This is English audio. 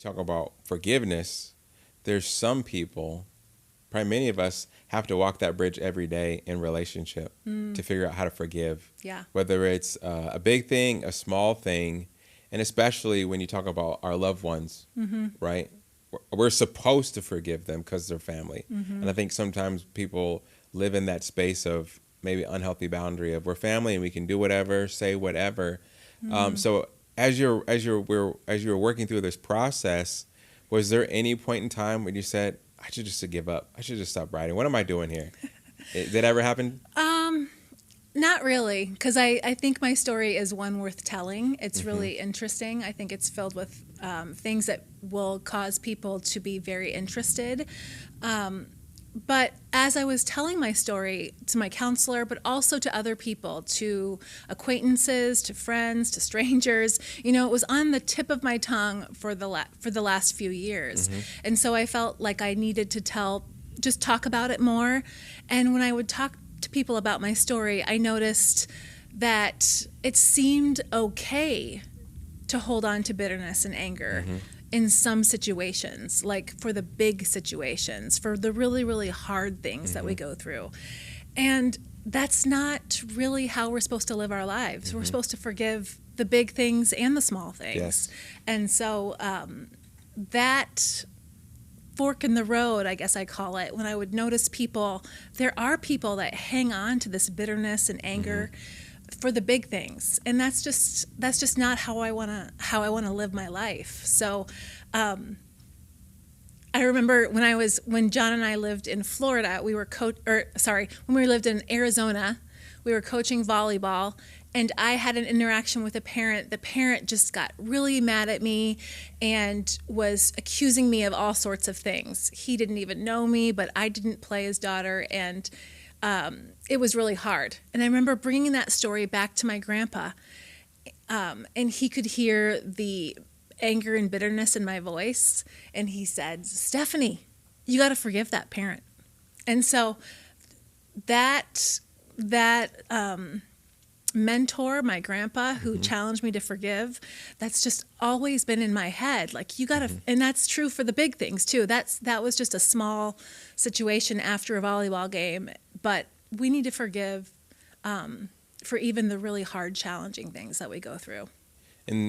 talk about forgiveness, there's some people, probably many of us, have to walk that bridge every day in relationship to figure out how to forgive. Yeah. Whether it's a big thing, a small thing, and especially when you talk about our loved ones, right? We're supposed to forgive them because they're family. And I think sometimes people live in that space of maybe unhealthy boundary of we're family and we can do whatever, say whatever. So as you're working through this process, was there any point in time when you said, I should just give up. I should just stop writing. What am I doing here? Did that ever happen? Not really, because I think my story is one worth telling. It's really interesting. I think it's filled with things that will cause people to be very interested. But as I was telling my story to my counselor, but also to other people, to acquaintances, to friends, to strangers, it was on the tip of my tongue for the last few years. And so I felt like I needed to just talk about it more. And when I would talk to people about my story, I noticed that it seemed okay to hold on to bitterness and anger in some situations, like for the big situations, for the really, really hard things that we go through. And that's not really how we're supposed to live our lives. We're supposed to forgive the big things and the small things. Yes. And so that fork in the road, I guess I call it, when I would notice there are people that hang on to this bitterness and anger for the big things, and that's just not how I want to live my life. So I remember when John and I lived in Florida, when we lived in Arizona, we were coaching volleyball, and I had an interaction with a parent. The parent just got really mad at me and was accusing me of all sorts of things. He didn't even know me, but I didn't play his daughter, and it was really hard. And I remember bringing that story back to my grandpa, and he could hear the anger and bitterness in my voice, and he said, "Stephanie, you got to forgive that parent." And so that mentor, my grandpa, who challenged me to forgive, that's just always been in my head. Like, you gotta, and that's true for the big things too. That was just a small situation after a volleyball game, but we need to forgive for even the really hard, challenging things that we go through. And